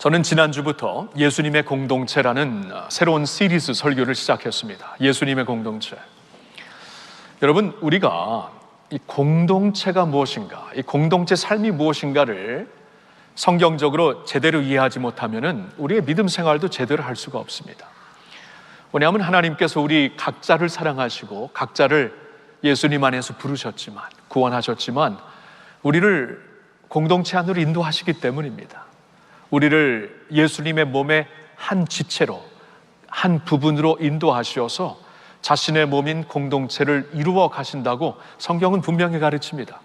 저는 지난주부터 예수님의 공동체라는 새로운 시리즈 설교를 시작했습니다. 예수님의 공동체. 여러분, 우리가 이 공동체가 무엇인가, 이 공동체 삶이 무엇인가를 성경적으로 제대로 이해하지 못하면 우리의 믿음 생활도 제대로 할 수가 없습니다. 왜냐하면 하나님께서 우리 각자를 사랑하시고 각자를 예수님 안에서 부르셨지만, 구원하셨지만 우리를 공동체 안으로 인도하시기 때문입니다. 우리를 예수님의 몸의 한 지체로, 한 부분으로 인도하셔서 자신의 몸인 공동체를 이루어 가신다고 성경은 분명히 가르칩니다.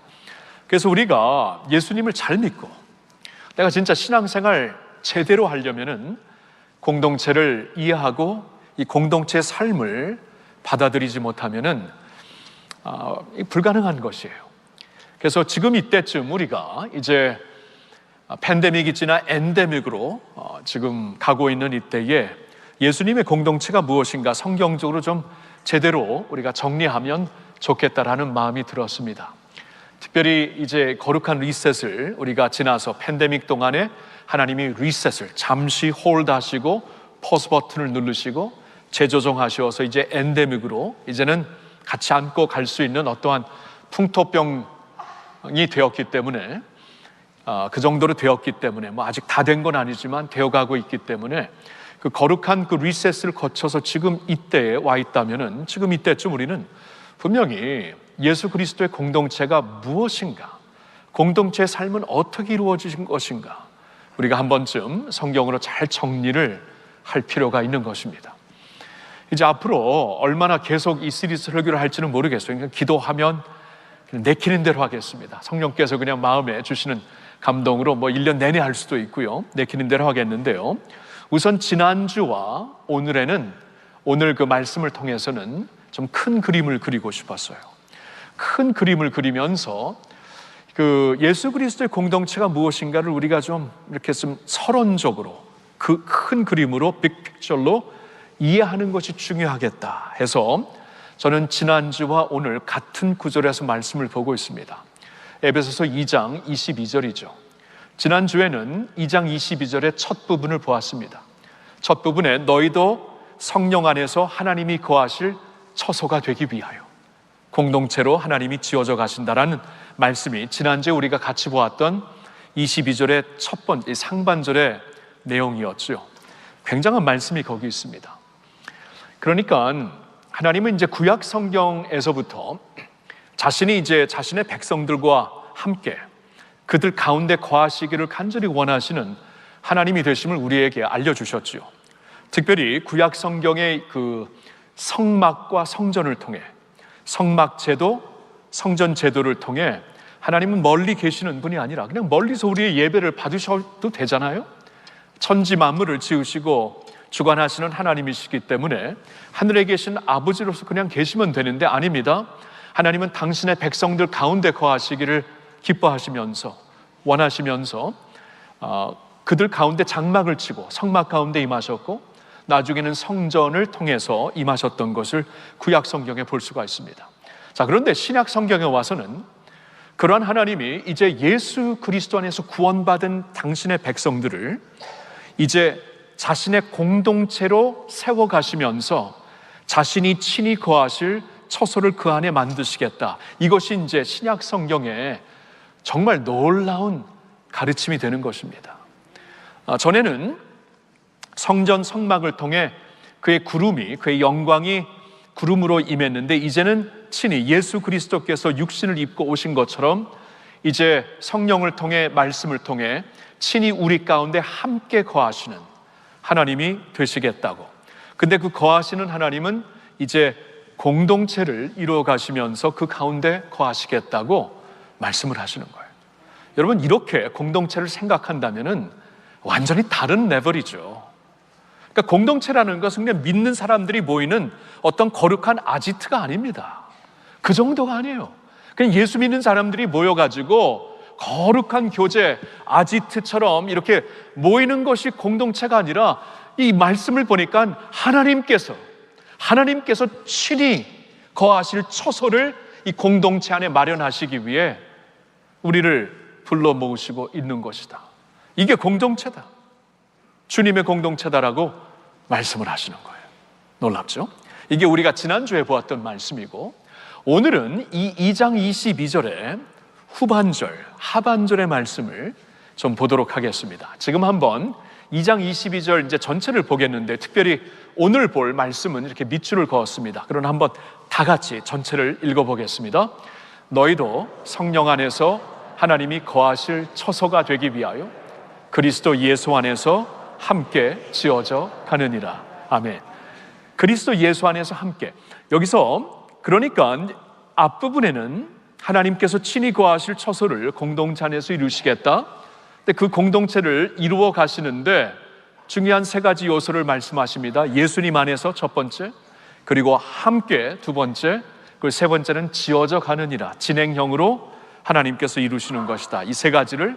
그래서 우리가 예수님을 잘 믿고 내가 진짜 신앙생활 제대로 하려면은 공동체를 이해하고 이 공동체의 삶을 받아들이지 못하면은 불가능한 것이에요. 그래서 지금 이때쯤 우리가 이제 팬데믹이 지나 엔데믹으로 지금 가고 있는 이때에 예수님의 공동체가 무엇인가 성경적으로 좀 제대로 우리가 정리하면 좋겠다라는 마음이 들었습니다. 특별히 이제 거룩한 리셋을 우리가 지나서 팬데믹 동안에 하나님이 리셋을 잠시 홀드하시고 포즈 버튼을 누르시고 재조정하셔서 이제 엔데믹으로 이제는 같이 안고 갈 수 있는 어떠한 풍토병이 되었기 때문에 그 정도로 되었기 때문에 아직 다 된 건 아니지만 되어가고 있기 때문에 그 거룩한 그 리셋을 거쳐서 지금 이때에 와 있다면은 지금 이때쯤 우리는 분명히 예수 그리스도의 공동체가 무엇인가, 공동체의 삶은 어떻게 이루어진 것인가 우리가 한 번쯤 성경으로 잘 정리를 할 필요가 있는 것입니다. 이제 앞으로 얼마나 계속 이 시리즈 설교를 할지는 모르겠어요. 그냥 기도하면 그냥 내키는 대로 하겠습니다. 성령께서 그냥 마음에 주시는 감동으로 1년 내내 할 수도 있고요. 내키는 대로 하겠는데요. 우선 지난주와 오늘에는 오늘 그 말씀을 통해서는 좀 큰 그림을 그리고 싶었어요. 큰 그림을 그리면서 그 예수 그리스도의 공동체가 무엇인가를 우리가 좀 이렇게 좀 서론적으로 그 큰 그림으로 빅픽처로 이해하는 것이 중요하겠다 해서 저는 지난주와 오늘 같은 구절에서 말씀을 보고 있습니다. 에베소서 2장 22절이죠. 지난주에는 2장 22절의 첫 부분을 보았습니다. 첫 부분에 너희도 성령 안에서 하나님이 거하실 처소가 되기 위하여 공동체로 하나님이 지어져 가신다라는 말씀이 지난주에 우리가 같이 보았던 22절의 첫 번째 상반절의 내용이었죠. 굉장한 말씀이 거기 있습니다. 그러니까 하나님은 이제 구약 성경에서부터 자신이 이제 자신의 백성들과 함께 그들 가운데 거하시기를 간절히 원하시는 하나님이 되심을 우리에게 알려주셨죠. 특별히 구약 성경의 그 성막과 성전을 통해 성막 제도, 성전 제도를 통해 하나님은 멀리 계시는 분이 아니라 그냥 멀리서 우리의 예배를 받으셔도 되잖아요. 천지 만물을 지으시고 주관하시는 하나님이시기 때문에 하늘에 계신 아버지로서 그냥 계시면 되는데 아닙니다. 하나님은 당신의 백성들 가운데 거하시기를 기뻐하시면서 원하시면서 그들 가운데 장막을 치고 성막 가운데 임하셨고 나중에는 성전을 통해서 임하셨던 것을 구약 성경에 볼 수가 있습니다. 자, 그런데 신약 성경에 와서는 그러한 하나님이 이제 예수 그리스도 안에서 구원받은 당신의 백성들을 이제 자신의 공동체로 세워가시면서 자신이 친히 거하실 처소를 그 안에 만드시겠다. 이것이 이제 신약 성경의 정말 놀라운 가르침이 되는 것입니다. 전에는 성전 성막을 통해 그의 구름이, 그의 영광이 구름으로 임했는데 이제는 친히 예수 그리스도께서 육신을 입고 오신 것처럼 이제 성령을 통해 말씀을 통해 친히 우리 가운데 함께 거하시는 하나님이 되시겠다고. 근데 그 거하시는 하나님은 이제 공동체를 이루어 가시면서 그 가운데 거하시겠다고 말씀을 하시는 거예요. 여러분, 이렇게 공동체를 생각한다면은 완전히 다른 레벨이죠. 그러니까 공동체라는 것은 그냥 믿는 사람들이 모이는 어떤 거룩한 아지트가 아닙니다. 그 정도가 아니에요. 그냥 예수 믿는 사람들이 모여가지고 거룩한 교제, 아지트처럼 이렇게 모이는 것이 공동체가 아니라 이 말씀을 보니까 하나님께서 친히 거하실 처소를 이 공동체 안에 마련하시기 위해 우리를 불러 모으시고 있는 것이다. 이게 공동체다. 주님의 공동체다라고 말씀을 하시는 거예요. 놀랍죠? 이게 우리가 지난주에 보았던 말씀이고, 오늘은 이 2장 22절의 후반절, 하반절의 말씀을 좀 보도록 하겠습니다. 지금 한번 2장 22절 이제 전체를 보겠는데, 특별히 오늘 볼 말씀은 이렇게 밑줄을 그었습니다. 그러나 한번 다 같이 전체를 읽어보겠습니다. 너희도 성령 안에서 하나님이 거하실 처소가 되기 위하여 그리스도 예수 안에서 함께 지어져 가느니라. 아멘. 그리스도 예수 안에서 함께. 여기서 그러니까 앞부분에는 하나님께서 친히 거하실 처소를 공동체 안에서 이루시겠다. 근데 그 공동체를 이루어 가시는데 중요한 세 가지 요소를 말씀하십니다. 예수님 안에서 첫 번째, 그리고 함께 두 번째, 그리고 세 번째는 지어져 가느니라. 진행형으로 하나님께서 이루시는 것이다. 이 세 가지를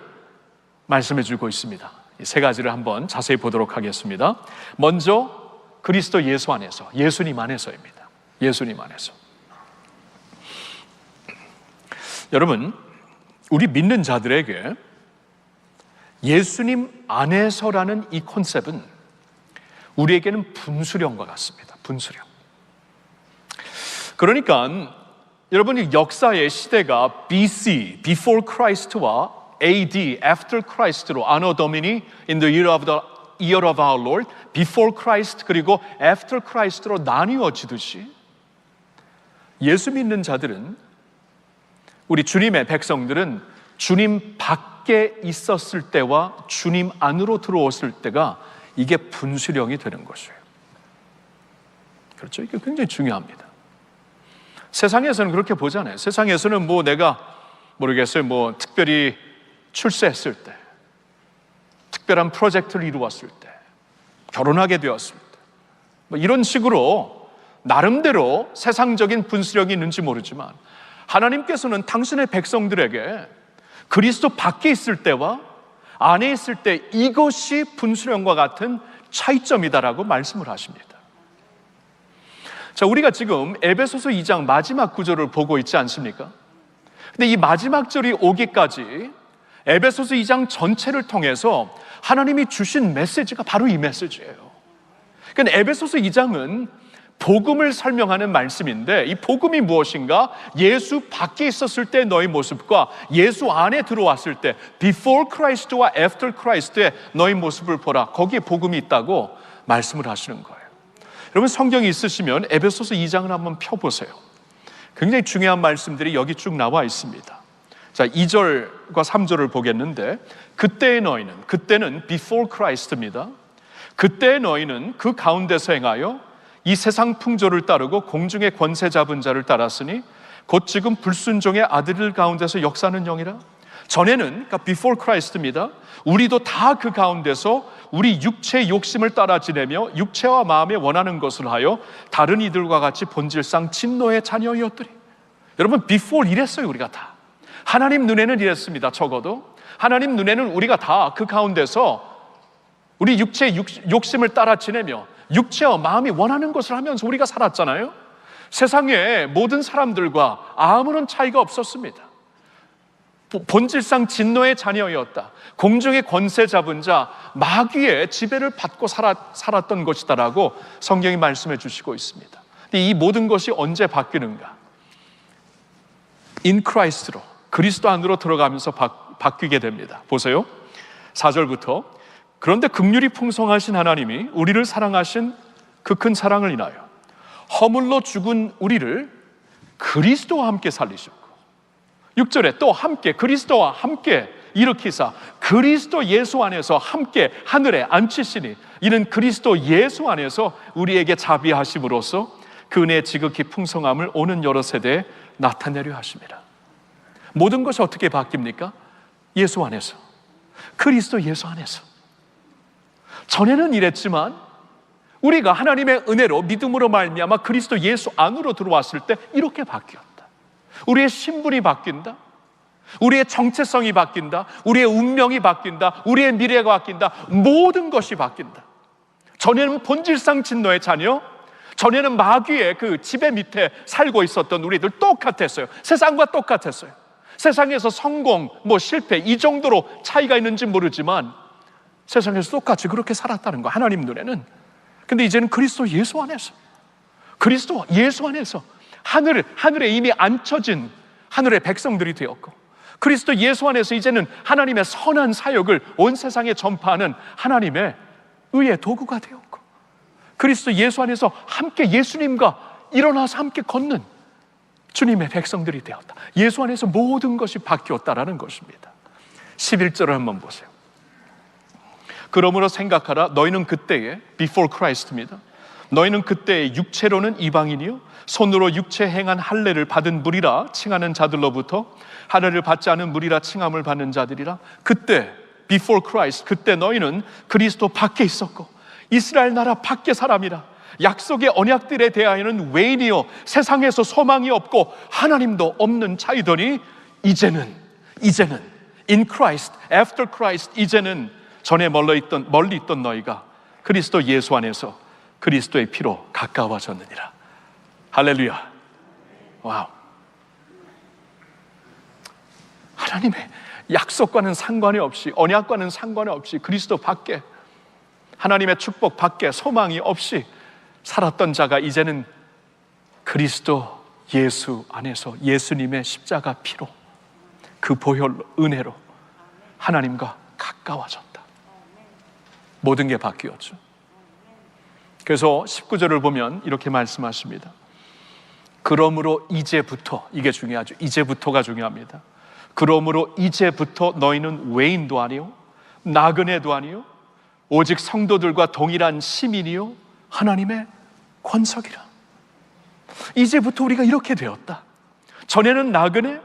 말씀해 주고 있습니다. 이 세 가지를 한번 자세히 보도록 하겠습니다. 먼저 그리스도 예수 안에서, 예수님 안에서입니다. 예수님 안에서. 여러분, 우리 믿는 자들에게 예수님 안에서라는 이 컨셉은 우리에게는 분수령과 같습니다. 분수령. 그러니까 여러분이 역사의 시대가 BC, Before Christ와 AD, After Christ로 Anno Domini, in the year of our Lord, Before Christ 그리고 After Christ로 나뉘어지듯이 예수 믿는 자들은, 우리 주님의 백성들은 주님 밖에 있었을 때와 주님 안으로 들어왔을 때가 이게 분수령이 되는 것이에요. 그렇죠? 이게 굉장히 중요합니다. 세상에서는 그렇게 보잖아요. 세상에서는 뭐 내가 모르겠어요. 뭐 특별히 출세했을 때, 특별한 프로젝트를 이루었을 때, 결혼하게 되었을 때, 뭐 이런 식으로 나름대로 세상적인 분수령이 있는지 모르지만 하나님께서는 당신의 백성들에게 그리스도 밖에 있을 때와 안에 있을 때 이것이 분수령과 같은 차이점이다라고 말씀을 하십니다. 자, 우리가 지금 에베소서 2장 마지막 구절을 보고 있지 않습니까? 근데 이 마지막 절이 오기까지 에베소서 2장 전체를 통해서 하나님이 주신 메시지가 바로 이 메시지예요. 그러니까 에베소서 2장은 복음을 설명하는 말씀인데, 이 복음이 무엇인가? 예수 밖에 있었을 때 너희 모습과 예수 안에 들어왔을 때, Before Christ와 After Christ의 너희 모습을 보라. 거기에 복음이 있다고 말씀을 하시는 거예요. 여러분, 성경이 있으시면 에베소서 2장을 한번 펴보세요. 굉장히 중요한 말씀들이 여기 쭉 나와 있습니다. 자, 2절과 3절을 보겠는데, 그때의 너희는, 그때는 Before Christ입니다. 그때의 너희는 그 가운데서 행하여 이 세상 풍조를 따르고 공중의 권세 잡은 자를 따랐으니 곧 지금 불순종의 아들들 가운데서 역사하는 영이라. 전에는, 그러니까 Before Christ입니다. 우리도 다 그 가운데서 우리 육체의 욕심을 따라 지내며 육체와 마음에 원하는 것을 하여 다른 이들과 같이 본질상 진노의 자녀였더니. 여러분, Before 이랬어요. 우리가 다 하나님 눈에는 이랬습니다. 적어도 하나님 눈에는 우리가 다 그 가운데서 우리 육체의 욕심을 따라 지내며 육체와 마음이 원하는 것을 하면서 우리가 살았잖아요. 세상의 모든 사람들과 아무런 차이가 없었습니다. 본질상 진노의 자녀였다. 공중의 권세 잡은 자, 마귀의 지배를 받고 살았던 것이다라고 성경이 말씀해 주시고 있습니다. 근데 이 모든 것이 언제 바뀌는가? In Christ로, 그리스도 안으로 들어가면서 바뀌게 됩니다. 보세요. 4절부터 그런데 긍휼이 풍성하신 하나님이 우리를 사랑하신 그 큰 사랑을 인하여 허물로 죽은 우리를 그리스도와 함께 살리셨고, 6절에 또 함께 그리스도와 함께 일으키사 그리스도 예수 안에서 함께 하늘에 앉히시니 이는 그리스도 예수 안에서 우리에게 자비하심으로써 그 은혜의 지극히 풍성함을 오는 여러 세대에 나타내려 하심이라. 모든 것이 어떻게 바뀝니까? 예수 안에서, 그리스도 예수 안에서. 전에는 이랬지만 우리가 하나님의 은혜로 믿음으로 말미암아 그리스도 예수 안으로 들어왔을 때 이렇게 바뀌었다. 우리의 신분이 바뀐다. 우리의 정체성이 바뀐다. 우리의 운명이 바뀐다. 우리의 미래가 바뀐다. 모든 것이 바뀐다. 전에는 본질상 진노의 자녀, 전에는 마귀의 그 지배 밑에 살고 있었던 우리들 똑같았어요. 세상과 똑같았어요. 세상에서 성공, 실패 이 정도로 차이가 있는지 모르지만 세상에서 똑같이 그렇게 살았다는 거, 하나님 눈에는. 근데 이제는 그리스도 예수 안에서, 그리스도 예수 안에서 하늘에 이미 앉혀진 하늘의 백성들이 되었고, 그리스도 예수 안에서 이제는 하나님의 선한 사역을 온 세상에 전파하는 하나님의 의의 도구가 되었고, 그리스도 예수 안에서 함께 예수님과 일어나서 함께 걷는 주님의 백성들이 되었다. 예수 안에서 모든 것이 바뀌었다라는 것입니다. 11절을 한번 보세요. 그러므로 생각하라. 너희는 그때에, before Christ입니다. 너희는 그때에 육체로는 이방인이요 손으로 육체 행한 할례를 받은 무리라 칭하는 자들로부터 할례를 받지 않은 무리라 칭함을 받는 자들이라. 그때, before Christ, 그때 너희는 그리스도 밖에 있었고 이스라엘 나라 밖의 사람이라. 약속의 언약들에 대하여는 외인이요 세상에서 소망이 없고 하나님도 없는 자이더니 이제는 in Christ, after Christ, 이제는 전에 멀리 있던 너희가 그리스도 예수 안에서 그리스도의 피로 가까워졌느니라. 할렐루야. 와우. 하나님의 약속과는 상관이 없이, 언약과는 상관이 없이 그리스도 밖에, 하나님의 축복 밖에 소망이 없이 살았던 자가 이제는 그리스도 예수 안에서 예수님의 십자가 피로, 그 보혈로, 은혜로 하나님과 가까워졌다. 모든 게 바뀌었죠. 그래서 19절을 보면 이렇게 말씀하십니다. 그러므로 이제부터, 이게 중요하죠. 이제부터가 중요합니다. 그러므로 이제부터 너희는 외인도 아니요 나그네도 아니요 오직 성도들과 동일한 시민이요 하나님의 권석이라. 이제부터 우리가 이렇게 되었다. 전에는 나그네,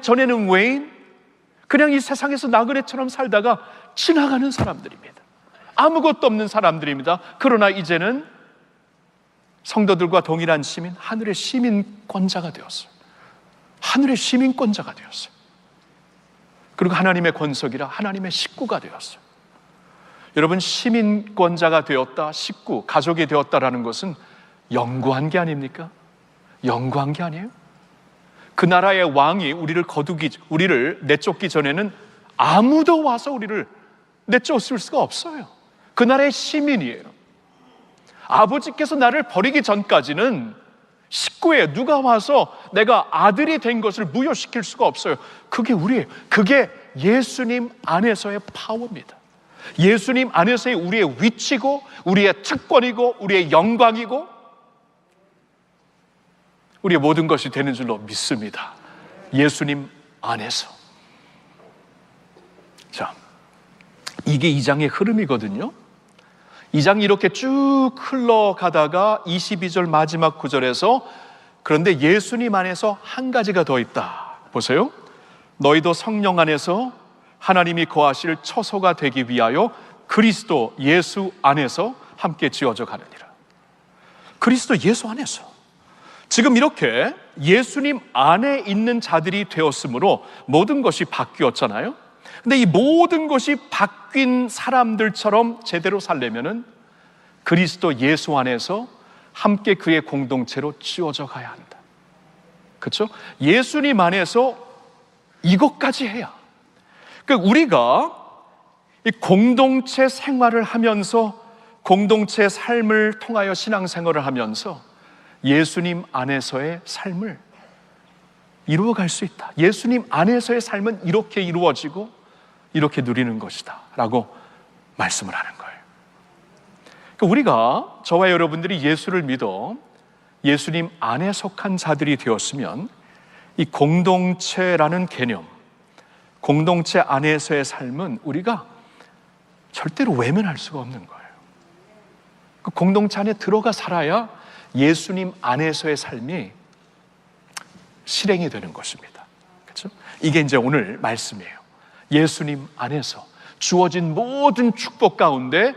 전에는 외인, 그냥 이 세상에서 나그네처럼 살다가 지나가는 사람들입니다. 아무것도 없는 사람들입니다. 그러나 이제는 성도들과 동일한 시민, 하늘의 시민권자가 되었어요. 하늘의 시민권자가 되었어요. 그리고 하나님의 권석이라 하나님의 식구가 되었어요. 여러분, 시민권자가 되었다, 식구, 가족이 되었다라는 것은 영구한 게 아닙니까? 영구한 게 아니에요? 그 나라의 왕이 우리를 내쫓기 전에는 아무도 와서 우리를 내쫓을 수가 없어요. 그 나라의 시민이에요. 아버지께서 나를 버리기 전까지는 식구에 누가 와서 내가 아들이 된 것을 무효시킬 수가 없어요. 그게 예수님 안에서의 파워입니다. 예수님 안에서의 우리의 위치고 우리의 특권이고 우리의 영광이고 우리의 모든 것이 되는 줄로 믿습니다. 예수님 안에서. 자, 이게 2장의 흐름이거든요. 2장이 이렇게 쭉 흘러가다가 22절 마지막 구절에서 그런데 예수님 안에서 한 가지가 더 있다. 보세요. 너희도 성령 안에서 하나님이 거하실 처소가 되기 위하여 그리스도 예수 안에서 함께 지어져 가느니라. 그리스도 예수 안에서. 지금 이렇게 예수님 안에 있는 자들이 되었으므로 모든 것이 바뀌었잖아요. 근데 이 모든 것이 바뀐 사람들처럼 제대로 살려면은 그리스도 예수 안에서 함께 그의 공동체로 지어져 가야 한다. 그렇죠? 예수님 안에서 이것까지 해야. 그러니까 우리가 이 공동체 생활을 하면서 공동체 삶을 통하여 신앙생활을 하면서 예수님 안에서의 삶을 이루어갈 수 있다. 예수님 안에서의 삶은 이렇게 이루어지고 이렇게 누리는 것이다 라고 말씀을 하는 거예요. 그러니까 우리가, 저와 여러분들이 예수를 믿어 예수님 안에 속한 자들이 되었으면 이 공동체라는 개념, 공동체 안에서의 삶은 우리가 절대로 외면할 수가 없는 거예요. 그 공동체 안에 들어가 살아야 예수님 안에서의 삶이 실행이 되는 것입니다. 그렇죠? 이게 이제 오늘 말씀이에요. 예수님 안에서 주어진 모든 축복 가운데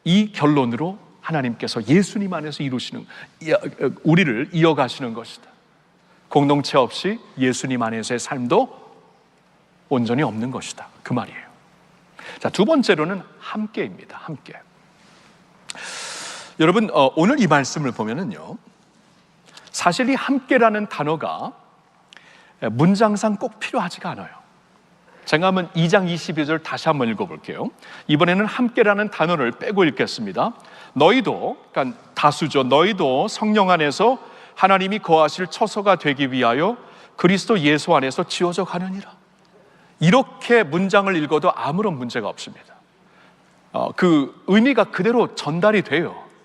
이 결론으로 하나님께서 예수님 안에서 우리를 이어가시는 것이다. 공동체 없이 예수님 안에서의 삶도 온전히 없는 것이다. 그 말이에요. 자, 두 번째로는 함께입니다. 함께. 여러분, 오늘 이 말씀을 보면은요, 사실 이 함께라는 단어가 문장상 꼭 필요하지가 않아요. 제가 한번 2장 22절 다시 한번 읽어볼게요. 이번에는 함께라는 단어를 빼고 읽겠습니다. 너희도, 그러니까 다수죠. 너희도 성령 안에서 하나님이 거하실 처소가 되기 위하여 그리스도 예수 안에서 지어져 가느니라. 이렇게 문장을 읽어도 아무런 문제가 없습니다. 그 의미가 그대로 전달이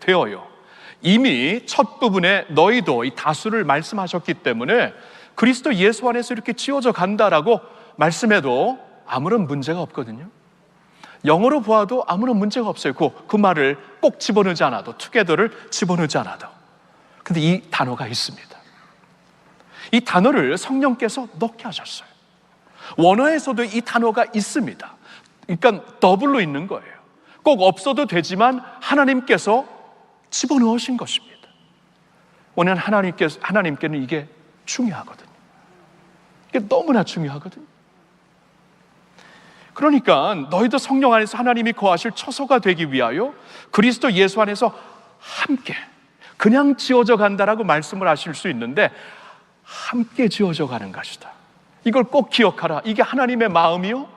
되어요. 이미 첫 부분에 너희도, 이 다수를 말씀하셨기 때문에 그리스도 예수 안에서 이렇게 지어져 간다라고 말씀해도 아무런 문제가 없거든요. 영어로 보아도 아무런 문제가 없어요. 그 말을 꼭 집어넣지 않아도, together를 집어넣지 않아도. 근데 이 단어가 있습니다. 이 단어를 성령께서 넣게 하셨어요. 원어에서도 이 단어가 있습니다. 그러니까 더블로 있는 거예요. 꼭 없어도 되지만 하나님께서 집어넣으신 것입니다. 왜냐하면 하나님께는 이게 중요하거든요. 이게 너무나 중요하거든요. 그러니까 너희도 성령 안에서 하나님이 거하실 처소가 되기 위하여 그리스도 예수 안에서 함께, 그냥 지어져 간다라고 말씀을 하실 수 있는데 함께 지어져 가는 것이다. 이걸 꼭 기억하라. 이게 하나님의 마음이요,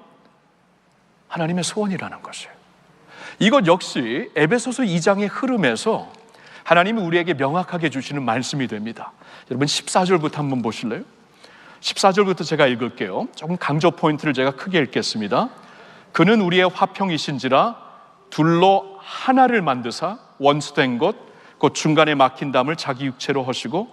하나님의 소원이라는 것이에요. 이것 역시 에베소서 2장의 흐름에서 하나님이 우리에게 명확하게 주시는 말씀이 됩니다. 여러분 14절부터 한번 보실래요? 14절부터 제가 읽을게요. 조금 강조 포인트를 제가 크게 읽겠습니다. 그는 우리의 화평이신지라 둘로 하나를 만드사 원수된 것, 곧 중간에 막힌 담을 자기 육체로 하시고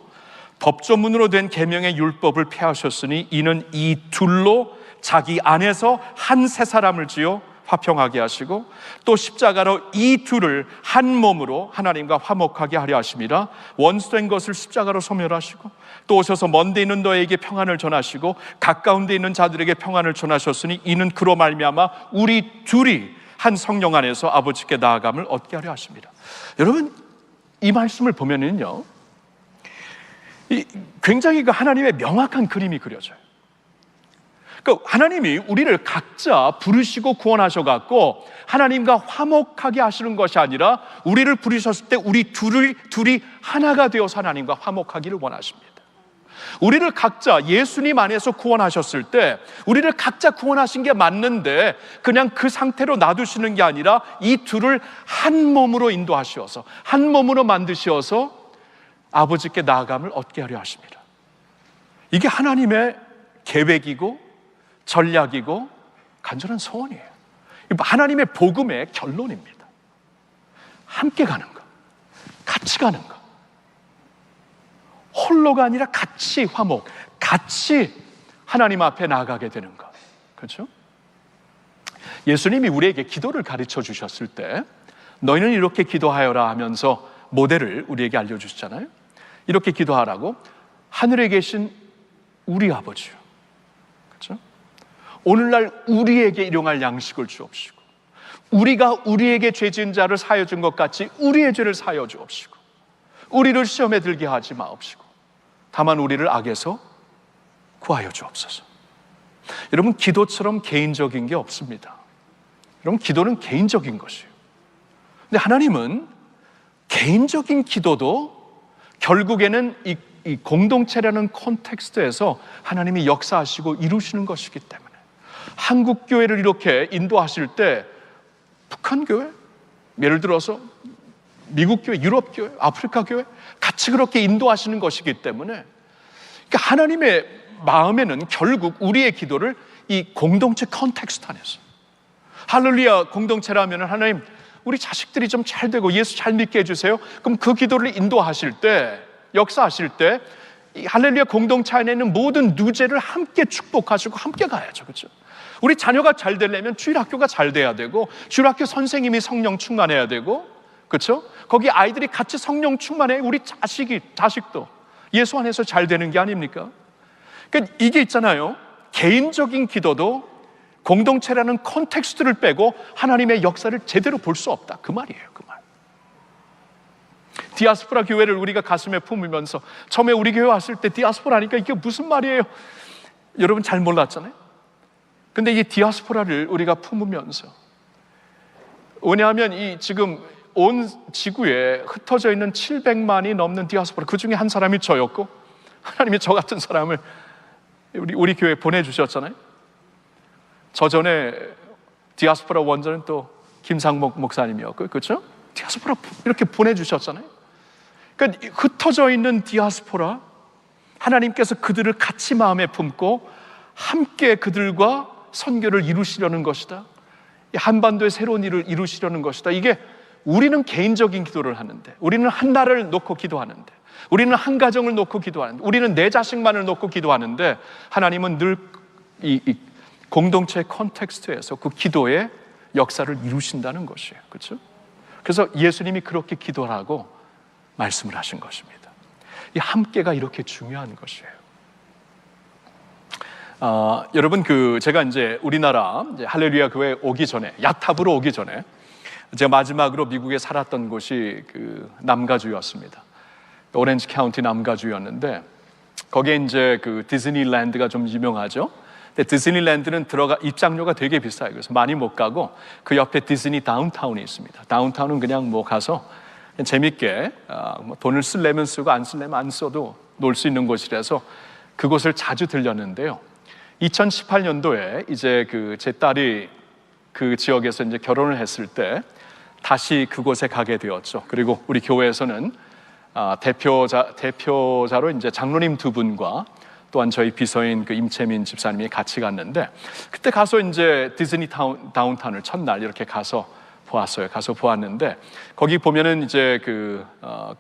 법조문으로 된 계명의 율법을 폐하셨으니 이는 이 둘로 자기 안에서 한 새 사람을 지어 화평하게 하시고 또 십자가로 이 둘을 한 몸으로 하나님과 화목하게 하려 하심이라. 원수된 것을 십자가로 소멸하시고 또 오셔서 먼데 있는 너에게 평안을 전하시고 가까운데 있는 자들에게 평안을 전하셨으니 이는 그로 말미암아 우리 둘이 한 성령 안에서 아버지께 나아감을 얻게 하려 하십니다. 여러분 이 말씀을 보면은요, 굉장히 그 하나님의 명확한 그림이 그려져요. 하나님이 우리를 각자 부르시고 구원하셔갖고 하나님과 화목하게 하시는 것이 아니라 우리를 부르셨을 때 우리 둘이 하나가 되어서 하나님과 화목하기를 원하십니다. 우리를 각자 예수님 안에서 구원하셨을 때 우리를 각자 구원하신 게 맞는데 그냥 그 상태로 놔두시는 게 아니라 이 둘을 한 몸으로 인도하시어서 한 몸으로 만드시어서 아버지께 나아감을 얻게 하려 하십니다. 이게 하나님의 계획이고 전략이고 간절한 소원이에요. 하나님의 복음의 결론입니다. 함께 가는 것, 같이 가는 것, 홀로가 아니라 같이 화목, 같이 하나님 앞에 나아가게 되는 것. 그렇죠? 예수님이 우리에게 기도를 가르쳐 주셨을 때 너희는 이렇게 기도하여라 하면서 모델을 우리에게 알려주시잖아요. 이렇게 기도하라고. 하늘에 계신 우리 아버지요, 그렇죠? 오늘날 우리에게 일용할 양식을 주옵시고 우리가 우리에게 죄 지은 자를 사하여 준 것 같이 우리의 죄를 사하여 주옵시고 우리를 시험에 들게 하지 마옵시고 다만 우리를 악에서 구하여 주옵소서. 여러분 기도처럼 개인적인 게 없습니다. 여러분 기도는 개인적인 것이에요. 근데 하나님은 개인적인 기도도 결국에는 이 공동체라는 콘텍스트에서 하나님이 역사하시고 이루시는 것이기 때문에 한국 교회를 이렇게 인도하실 때 북한 교회, 예를 들어서 미국 교회, 유럽 교회, 아프리카 교회 같이 그렇게 인도하시는 것이기 때문에 그러니까 하나님의 마음에는 결국 우리의 기도를 이 공동체 컨텍스트 안에서 할렐루야 공동체라면 하나님 우리 자식들이 좀 잘 되고 예수 잘 믿게 해주세요. 그럼 그 기도를 인도하실 때, 역사하실 때 이 할렐루야 공동체 안에 있는 모든 누제를 함께 축복하시고 함께 가야죠. 그렇죠? 우리 자녀가 잘 되려면 주일학교가 잘 돼야 되고 주일학교 선생님이 성령 충만해야 되고, 그렇죠? 거기 아이들이 같이 성령 충만해. 우리 자식도 예수 안에서 잘 되는 게 아닙니까? 그러니까 이게 있잖아요. 개인적인 기도도 공동체라는 콘텍스트를 빼고 하나님의 역사를 제대로 볼 수 없다. 그 말이에요. 그 말. 디아스포라 교회를 우리가 가슴에 품으면서 처음에 우리 교회 왔을 때 디아스포라니까 이게 무슨 말이에요? 여러분 잘 몰랐잖아요. 근데 이 디아스포라를 우리가 품으면서, 왜냐하면 이 지금 온 지구에 흩어져 있는 700만이 넘는 디아스포라, 그 중에 한 사람이 저였고 하나님이 저 같은 사람을 우리 교회에 보내주셨잖아요. 저 전에 디아스포라 원전은 또 김상목 목사님이었고요, 그렇죠? 디아스포라 이렇게 보내주셨잖아요. 그러니까 흩어져 있는 디아스포라, 하나님께서 그들을 같이 마음에 품고 함께 그들과 선교를 이루시려는 것이다. 한반도의 새로운 일을 이루시려는 것이다. 이게 우리는 개인적인 기도를 하는데, 우리는 한 나라를 놓고 기도하는데, 우리는 한 가정을 놓고 기도하는데, 우리는 내 자식만을 놓고 기도하는데, 하나님은 늘 이 공동체의 컨텍스트에서 그 기도의 역사를 이루신다는 것이에요. 그렇죠? 그래서 예수님이 그렇게 기도하라고 말씀을 하신 것입니다. 이 함께가 이렇게 중요한 것이에요. 여러분, 제가 이제 우리나라 할렐루야 교회 오기 전에, 야탑으로 오기 전에 제가 마지막으로 미국에 살았던 곳이 그 남가주였습니다. 오렌지 카운티 남가주였는데, 거기에 이제 그 디즈니랜드가 좀 유명하죠. 근데 디즈니랜드는 입장료가 되게 비싸요. 그래서 많이 못 가고 그 옆에 디즈니 다운타운이 있습니다. 다운타운은 그냥 뭐 가서 재밌게 뭐 돈을 쓰려면 쓰고 안 쓰려면 안 써도 놀 수 있는 곳이라서 그곳을 자주 들렸는데요. 2018년도에 이제 제 딸이 그 지역에서 이제 결혼을 했을 때 다시 그곳에 가게 되었죠. 그리고 우리 교회에서는 대표자로 이제 장로님 두 분과 또한 저희 비서인 그 임채민 집사님이 같이 갔는데, 그때 가서 이제 디즈니 다운타운을 첫날 이렇게 가서 보았어요. 가서 보았는데, 거기 보면은 이제 그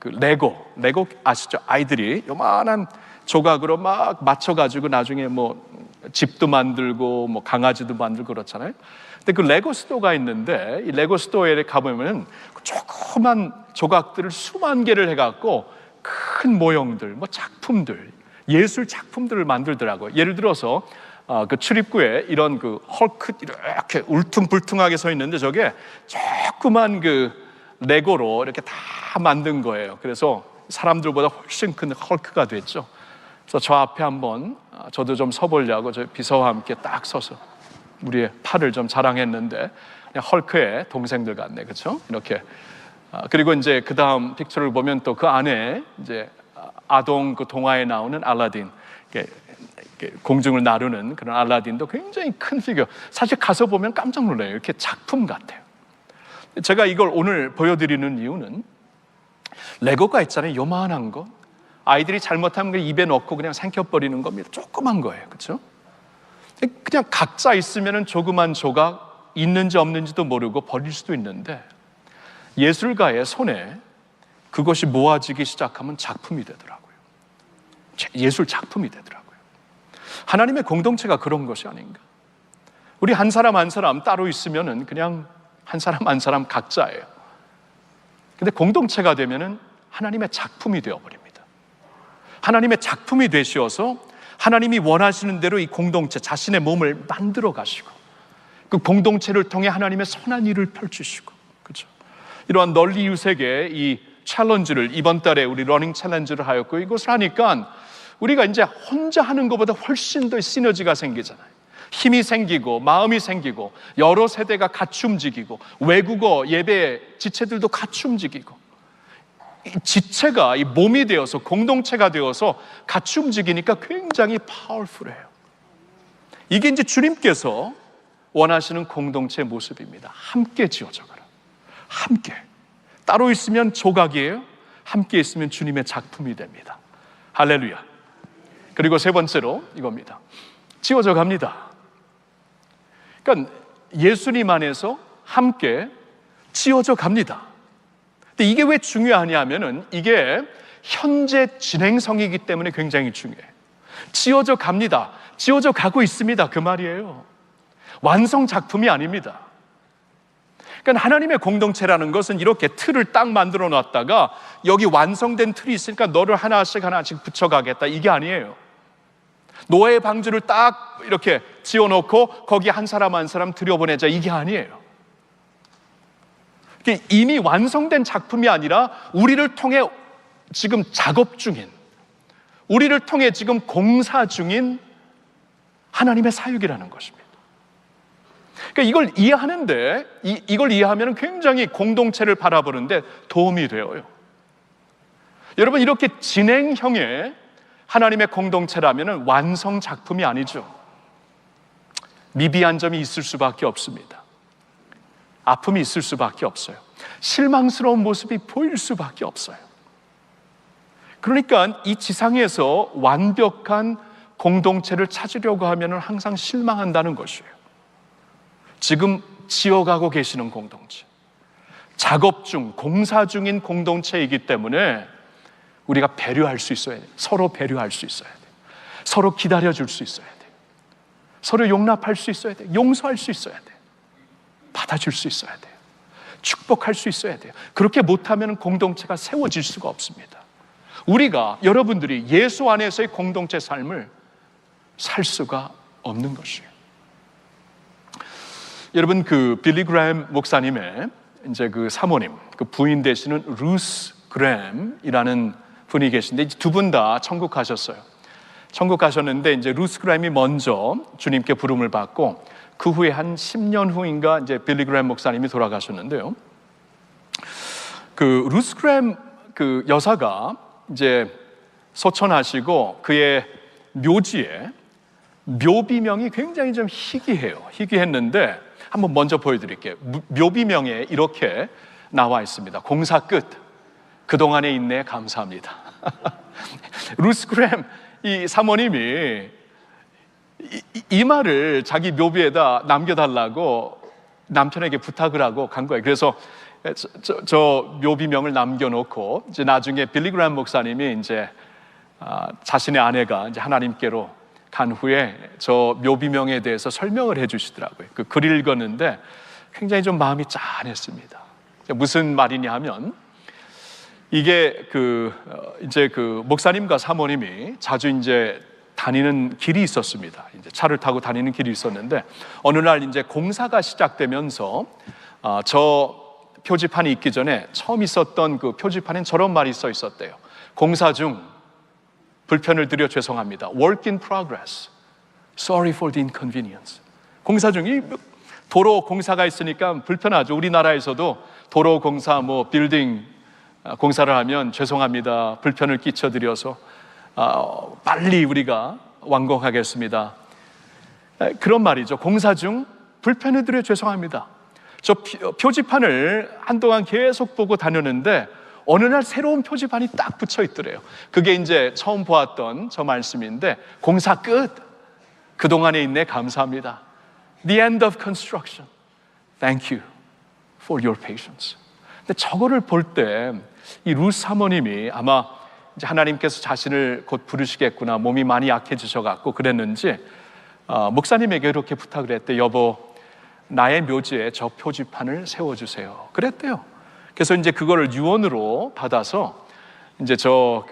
레고 아시죠? 아이들이 요만한 조각으로 막 맞춰가지고 나중에 뭐 집도 만들고 뭐 강아지도 만들고 그렇잖아요. 근데 그 레고 스토어가 있는데, 이 레고 스토어에 가보면은 조그만 조각들을 수만 개를 해갖고 큰 모형들, 뭐 작품들, 예술 작품들을 만들더라고요. 예를 들어서 그 출입구에 이런 그 헐크 이렇게 울퉁불퉁하게 서 있는데, 저게 조그만 그 레고로 이렇게 다 만든 거예요. 그래서 사람들보다 훨씬 큰 헐크가 됐죠. 그래서 저 앞에 한번 저도 좀 서보려고 저희 비서와 함께 딱 서서 우리의 팔을 좀 자랑했는데, 그냥 헐크의 동생들 같네, 그렇죠? 이렇게. 그리고 이제 그 다음 픽처를 보면 또 그 안에 이제 아동 그 동화에 나오는 알라딘, 공중을 나르는 그런 알라딘도 굉장히 큰 피규어. 사실 가서 보면 깜짝 놀라요. 이렇게 작품 같아요. 제가 이걸 오늘 보여드리는 이유는, 레고가 있잖아요. 요만한 거. 아이들이 잘못하면 그냥 입에 넣고 그냥 삼켜버리는 겁니다. 조그만 거예요. 그렇죠? 그냥 각자 있으면 조그만 조각 있는지 없는지도 모르고 버릴 수도 있는데, 예술가의 손에 그것이 모아지기 시작하면 작품이 되더라고요. 예술 작품이 되더라고요. 하나님의 공동체가 그런 것이 아닌가. 우리 한 사람 한 사람 따로 있으면은 그냥 한 사람 한 사람 각자예요. 근데 공동체가 되면은 하나님의 작품이 되어버립니다. 하나님의 작품이 되시어서 하나님이 원하시는 대로 이 공동체, 자신의 몸을 만들어 가시고, 그 공동체를 통해 하나님의 선한 일을 펼치시고, 그렇죠? 이러한 널리 유색의 이 챌린지를 이번 달에 우리 러닝 챌린지를 하였고, 이것을 하니까 우리가 이제 혼자 하는 것보다 훨씬 더 시너지가 생기잖아요. 힘이 생기고 마음이 생기고 여러 세대가 같이 움직이고 외국어 예배 지체들도 같이 움직이고, 이 지체가 이 몸이 되어서 공동체가 되어서 같이 움직이니까 굉장히 파워풀해요. 이게 이제 주님께서 원하시는 공동체 모습입니다. 함께 지어져가라. 함께. 따로 있으면 조각이에요. 함께 있으면 주님의 작품이 됩니다. 할렐루야. 그리고 세 번째로 이겁니다. 지어져 갑니다. 그러니까 예수님 안에서 함께 지어져 갑니다. 근데 이게 왜 중요하냐 하면은, 이게 현재 진행성이기 때문에 굉장히 중요해요. 지어져 갑니다. 지어져 가고 있습니다. 그 말이에요. 완성 작품이 아닙니다. 그러니까 하나님의 공동체라는 것은 이렇게 틀을 딱 만들어 놨다가 여기 완성된 틀이 있으니까 너를 하나씩 붙여가겠다, 이게 아니에요. 노아의 방주를 딱 이렇게 지어놓고 거기 한 사람 한 사람 들여보내자, 이게 아니에요. 이미 완성된 작품이 아니라 우리를 통해 지금 작업 중인, 우리를 통해 지금 공사 중인 하나님의 사역이라는 것입니다. 그러니까 이걸 이해하는데, 이걸 이해하면 굉장히 공동체를 바라보는데 도움이 되어요. 여러분, 이렇게 진행형의 하나님의 공동체라면 완성 작품이 아니죠. 미비한 점이 있을 수밖에 없습니다. 아픔이 있을 수밖에 없어요. 실망스러운 모습이 보일 수밖에 없어요. 그러니까 이 지상에서 완벽한 공동체를 찾으려고 하면 항상 실망한다는 것이에요. 지금 지어가고 계시는 공동체, 작업 중, 공사 중인 공동체이기 때문에 우리가 배려할 수 있어야 돼요. 서로 배려할 수 있어야 돼요. 서로 기다려줄 수 있어야 돼요. 서로 용납할 수 있어야 돼요. 용서할 수 있어야 돼요. 받아줄 수 있어야 돼요. 축복할 수 있어야 돼요. 그렇게 못하면 공동체가 세워질 수가 없습니다. 우리가, 여러분들이 예수 안에서의 공동체 삶을 살 수가 없는 것이에요. 여러분, 그 빌리 그레이엄 목사님의 이제 그 사모님, 그 부인 되시는 루스 그레이엄이라는 분이 계신데, 두 분 다 천국 가셨어요. 천국 가셨는데 이제 루스 그레이엄이 먼저 주님께 부름을 받고, 그 후에 한 10년 후인가 이제 빌리 그레이엄 목사님이 돌아가셨는데요. 그 루스 그레이엄 그 여사가 이제 소천하시고 그의 묘지에 묘비명이 굉장히 좀 희귀해요. 희귀했는데 한번 먼저 보여드릴게요. 묘비명에 이렇게 나와 있습니다. 공사 끝. 그동안의 인내에 감사합니다. 루스 그레이엄 이 사모님이 이 말을 자기 묘비에다 남겨달라고 남편에게 부탁을 하고 간 거예요. 그래서 저 묘비명을 남겨놓고 이제 나중에 빌리 그레이엄 목사님이 이제 자신의 아내가 이제 하나님께로 간 후에 저 묘비명에 대해서 설명을 해주시더라고요. 그 글을 읽었는데 굉장히 좀 마음이 짠했습니다. 무슨 말이냐 하면, 이게 이제 그 목사님과 사모님이 자주 이제 다니는 길이 있었습니다. 이제 차를 타고 다니는 길이 있었는데, 어느 날 이제 공사가 시작되면서 저 표지판이 있기 전에 처음 있었던 그 표지판엔 저런 말이 써 있었대요. 공사 중 불편을 드려 죄송합니다. Work in progress. Sorry for the inconvenience. 공사 중이 도로 공사가 있으니까 불편하죠. 우리나라에서도 도로 공사, 뭐 빌딩 공사를 하면 죄송합니다. 불편을 끼쳐드려서 빨리 우리가 완공하겠습니다. 그런 말이죠. 공사 중 불편을 드려 죄송합니다. 저 표지판을 한동안 계속 보고 다녔는데 어느 날 새로운 표지판이 딱 붙여 있더래요. 그게 이제 처음 보았던 저 말씀인데, 공사 끝. 그동안에 인내 감사합니다. The end of construction. Thank you for your patience. 근데 저거를 볼 때 이 루스 사모님이 아마 이제 하나님께서 자신을 곧 부르시겠구나, 몸이 많이 약해지셔갖고 그랬는지 목사님에게 이렇게 부탁을 했대. 여보, 나의 묘지에 저 표지판을 세워주세요. 그랬대요. 그래서 이제 그거를 유언으로 받아서 이제 저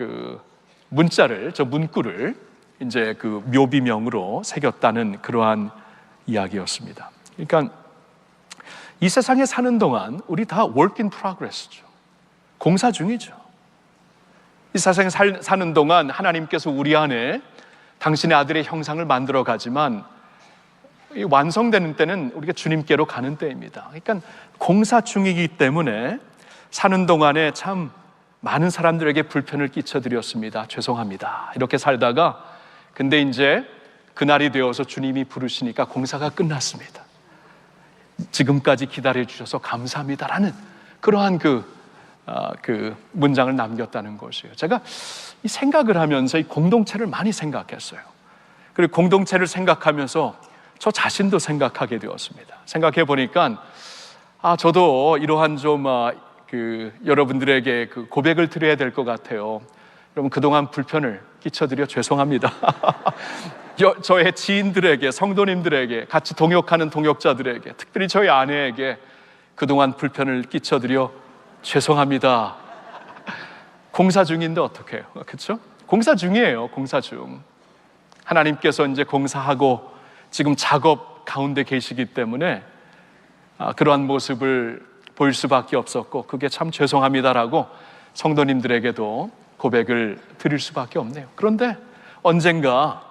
문구를 이제 그 묘비명으로 새겼다는 그러한 이야기였습니다. 그러니까 이 세상에 사는 동안 우리 다 work in progress죠. 공사 중이죠. 이 세상에 사는 동안 하나님께서 우리 안에 당신의 아들의 형상을 만들어 가지만 완성되는 때는 우리가 주님께로 가는 때입니다. 그러니까 공사 중이기 때문에 사는 동안에 참 많은 사람들에게 불편을 끼쳐드렸습니다. 죄송합니다. 이렇게 살다가 근데 이제 그날이 되어서 주님이 부르시니까 공사가 끝났습니다. 지금까지 기다려주셔서 감사합니다라는 그러한 그 문장을 남겼다는 것이에요. 제가 이 생각을 하면서 이 공동체를 많이 생각했어요. 그리고 공동체를 생각하면서 저 자신도 생각하게 되었습니다. 생각해 보니까 저도 이러한 좀 여러분들에게 그 고백을 드려야 될 것 같아요. 여러분, 그동안 불편을 끼쳐드려 죄송합니다. 저의 지인들에게, 성도님들에게, 같이 동역하는 동역자들에게, 특별히 저희 아내에게 그동안 불편을 끼쳐드려 죄송합니다. 공사 중인데 어떡해요? 그렇죠? 공사 중이에요. 공사 중. 하나님께서 이제 공사하고 지금 작업 가운데 계시기 때문에 그러한 모습을 보일 수밖에 없었고, 그게 참 죄송합니다라고 성도님들에게도 고백을 드릴 수밖에 없네요. 그런데 언젠가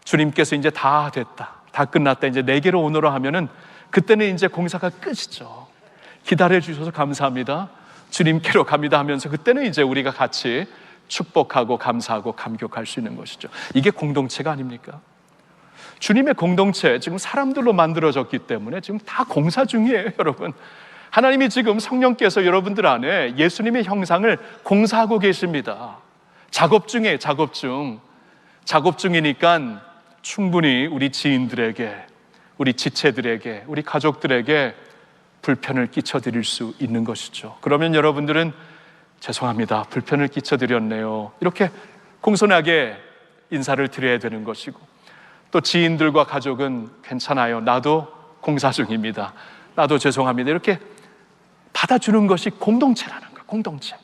주님께서 이제 다 됐다, 다 끝났다, 이제 내게로 오너라 하면은 그때는 이제 공사가 끝이죠. 기다려 주셔서 감사합니다, 주님께로 갑니다 하면서 그때는 이제 우리가 같이 축복하고 감사하고 감격할 수 있는 것이죠. 이게 공동체가 아닙니까? 주님의 공동체 지금 사람들로 만들어졌기 때문에 지금 다 공사 중이에요, 여러분. 하나님이 지금 성령께서 여러분들 안에 예수님의 형상을 공사하고 계십니다. 작업 중이에요, 작업 중. 작업 중이니까 충분히 우리 지인들에게, 우리 지체들에게, 우리 가족들에게 불편을 끼쳐드릴 수 있는 것이죠. 그러면 여러분들은 죄송합니다, 불편을 끼쳐드렸네요, 이렇게 공손하게 인사를 드려야 되는 것이고, 또 지인들과 가족은 괜찮아요, 나도 공사 중입니다, 나도 죄송합니다, 이렇게 받아주는 것이 공동체라는 거예요. 공동체.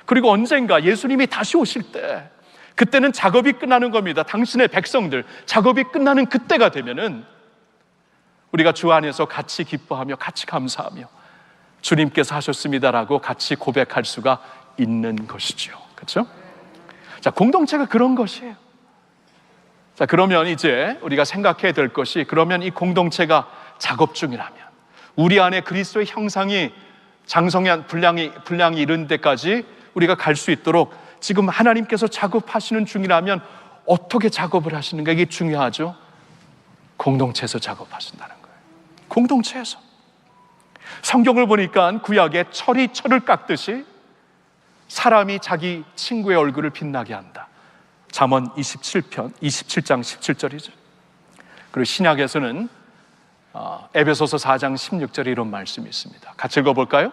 그리고 언젠가 예수님이 다시 오실 때, 그때는 작업이 끝나는 겁니다. 당신의 백성들, 작업이 끝나는 그때가 되면은 우리가 주 안에서 같이 기뻐하며 같이 감사하며 주님께서 하셨습니다라고 같이 고백할 수가 있는 것이죠. 그렇죠? 자, 공동체가 그런 것이에요. 자, 그러면 이제 우리가 생각해야 될 것이, 그러면 이 공동체가 작업 중이라면, 우리 안에 그리스도의 형상이 장성한 분량이 이른 데까지 우리가 갈 수 있도록 지금 하나님께서 작업하시는 중이라면 어떻게 작업을 하시는가, 이게 중요하죠. 공동체에서 작업하신다는 거예요. 공동체에서. 성경을 보니까 구약에 철이 철을 깎듯이 사람이 자기 친구의 얼굴을 빛나게 한다. 잠언 27장 17절이죠. 그리고 신약에서는 에베소서 4장 16절에 이런 말씀이 있습니다. 같이 읽어볼까요?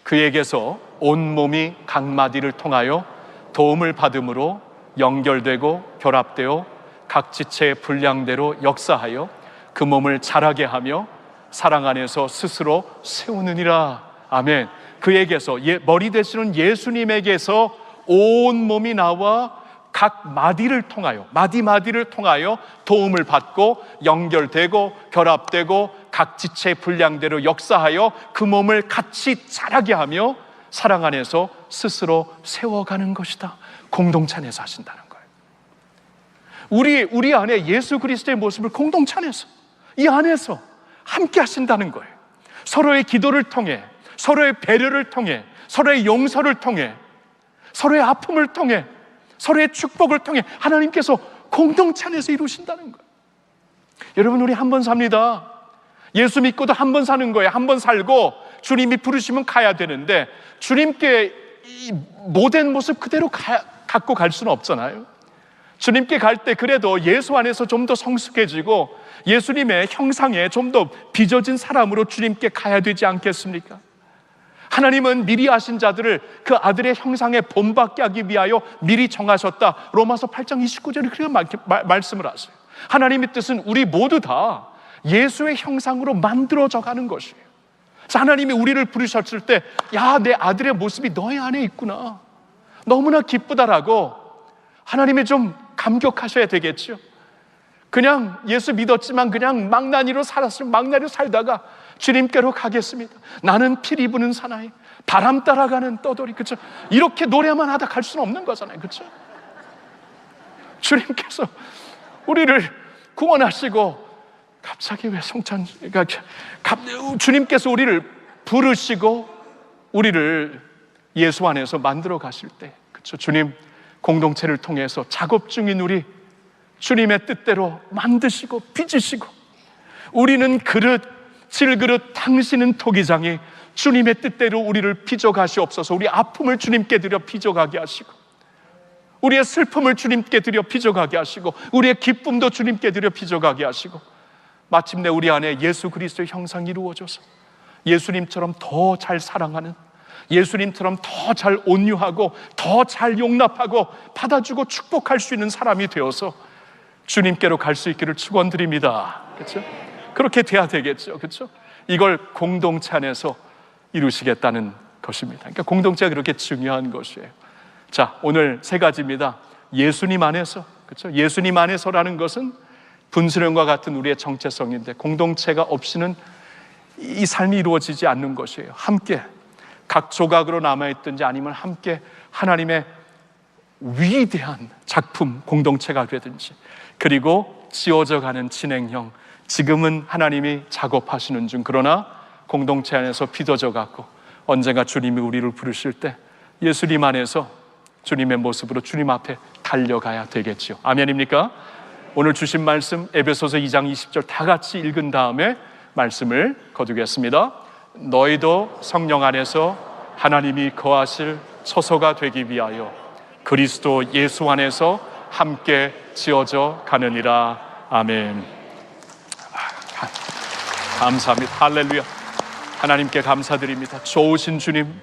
그에게서 온몸이 각 마디를 통하여 도움을 받음으로 연결되고 결합되어 각 지체의 분량대로 역사하여 그 몸을 자라게 하며 사랑 안에서 스스로 세우느니라. 아멘. 그에게서, 머리 되시는 예수님에게서 온몸이 나와 각 마디를 통하여, 마디를 통하여 도움을 받고 연결되고 결합되고 각 지체의 분량대로 역사하여 그 몸을 같이 자라게 하며 사랑 안에서 스스로 세워가는 것이다. 공동체 안에서 하신다는 거예요. 우리 안에 예수 그리스도의 모습을 공동체 안에서, 이 안에서 함께 하신다는 거예요. 서로의 기도를 통해, 서로의 배려를 통해, 서로의 용서를 통해, 서로의 아픔을 통해, 서로의 축복을 통해 하나님께서 공동체 안에서 이루신다는 거예요. 여러분, 우리 한 번 삽니다. 예수 믿고도 한 번 사는 거예요. 한 번 살고 주님이 부르시면 가야 되는데, 주님께 이 모든 모습 그대로 갖고 갈 수는 없잖아요. 주님께 갈 때 그래도 예수 안에서 좀 더 성숙해지고 예수님의 형상에 좀 더 빚어진 사람으로 주님께 가야 되지 않겠습니까? 하나님은 미리 아신 자들을 그 아들의 형상에 본받게 하기 위하여 미리 정하셨다. 로마서 8장 29절에 그렇게 말씀을 하세요. 하나님의 뜻은 우리 모두 다 예수의 형상으로 만들어져 가는 것이에요. 그래서 하나님이 우리를 부르셨을 때, 야, 내 아들의 모습이 너의 안에 있구나, 너무나 기쁘다라고 하나님이 좀 감격하셔야 되겠죠. 그냥 예수 믿었지만 그냥 망나니로 살다가 주님께로 가겠습니다, 나는 피리 부는 사나이, 바람 따라가는 떠돌이, 그렇죠? 이렇게 노래만 하다 갈 수는 없는 거잖아요, 그렇죠? 주님께서 우리를 구원하시고 갑자기 왜 주님께서 우리를 부르시고 우리를 예수 안에서 만들어 가실 때, 그렇죠? 주님 공동체를 통해서 작업 중인 우리 주님의 뜻대로 만드시고 빚으시고, 우리는 그릇, 질그릇, 당신은 토기장이 주님의 뜻대로 우리를 빚어가시옵소서. 우리 아픔을 주님께 드려 빚어가게 하시고, 우리의 슬픔을 주님께 드려 빚어가게 하시고, 우리의 기쁨도 주님께 드려 빚어가게 하시고, 마침내 우리 안에 예수 그리스도의 형상이 이루어져서 예수님처럼 더 잘 사랑하는, 예수님처럼 더 잘 온유하고 더 잘 용납하고 받아주고 축복할 수 있는 사람이 되어서 주님께로 갈 수 있기를 축원드립니다. 그렇죠? 그렇게 돼야 되겠죠. 그렇죠? 이걸 공동체 안에서 이루시겠다는 것입니다. 그러니까 공동체가 그렇게 중요한 것이에요. 자, 오늘 세 가지입니다. 예수님 안에서, 그렇죠? 예수님 안에서라는 것은 분수령과 같은 우리의 정체성인데, 공동체가 없이는 이 삶이 이루어지지 않는 것이에요. 함께 각 조각으로 남아있든지 아니면 함께 하나님의 위대한 작품 공동체가 되든지, 그리고 지어져가는 진행형, 지금은 하나님이 작업하시는 중, 그러나 공동체 안에서 빚어져 갖고 언젠가 주님이 우리를 부르실 때 예수님 안에서 주님의 모습으로 주님 앞에 달려가야 되겠죠. 아멘입니까? 오늘 주신 말씀 에베소서 2장 20절 다 같이 읽은 다음에 말씀을 거두겠습니다. 너희도 성령 안에서 하나님이 거하실 처소가 되기 위하여 그리스도 예수 안에서 함께 지어져 가느니라. 아멘. 감사합니다. 할렐루야. 하나님께 감사드립니다. 좋으신 주님,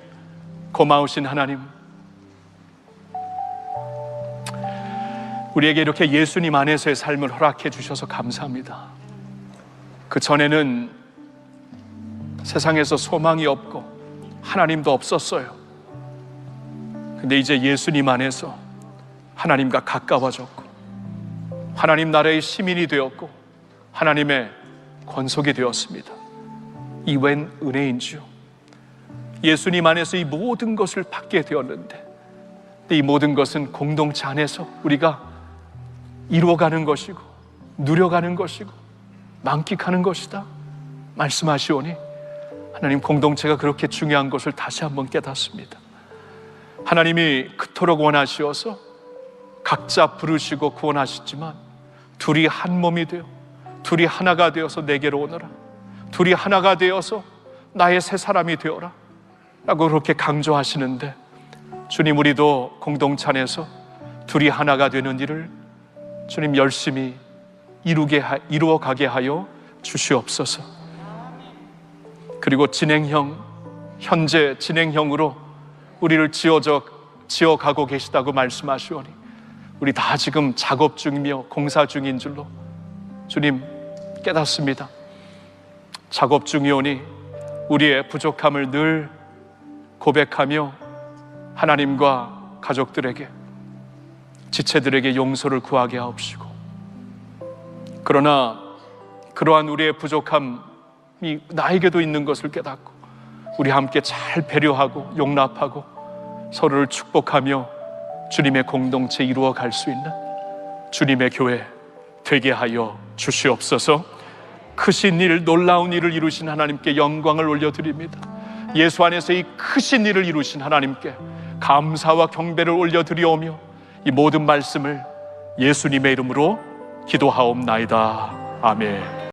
고마우신 하나님, 우리에게 이렇게 예수님 안에서의 삶을 허락해 주셔서 감사합니다. 그 전에는 세상에서 소망이 없고 하나님도 없었어요. 근데 이제 예수님 안에서 하나님과 가까워졌고 하나님 나라의 시민이 되었고 하나님의 권속이 되었습니다. 이 웬 은혜인지요. 예수님 안에서 이 모든 것을 받게 되었는데 이 모든 것은 공동체 안에서 우리가 이루어가는 것이고 누려가는 것이고 만끽하는 것이다 말씀하시오니 하나님, 공동체가 그렇게 중요한 것을 다시 한번 깨닫습니다. 하나님이 그토록 원하시어서 각자 부르시고 구원하셨지만 둘이 한 몸이 되어 둘이 하나가 되어서 내게로 오너라, 둘이 하나가 되어서 나의 새 사람이 되어라 라고 그렇게 강조하시는데, 주님, 우리도 공동체 안에서 둘이 하나가 되는 일을 주님 열심히 이루어가게 하여 주시옵소서. 그리고 현재 진행형으로 우리를 지어가고 계시다고 말씀하시오니 우리 다 지금 작업 중이며 공사 중인 줄로 주님 깨닫습니다. 작업 중이오니 우리의 부족함을 늘 고백하며 하나님과 가족들에게, 지체들에게 용서를 구하게 하옵시고, 그러나 그러한 우리의 부족함이 나에게도 있는 것을 깨닫고 우리 함께 잘 배려하고 용납하고 서로를 축복하며 주님의 공동체 이루어갈 수 있는 주님의 교회 되게 하여 주시옵소서. 크신 일, 놀라운 일을 이루신 하나님께 영광을 올려드립니다. 예수 안에서 이 크신 일을 이루신 하나님께 감사와 경배를 올려드리오며 이 모든 말씀을 예수님의 이름으로 기도하옵나이다. 아멘.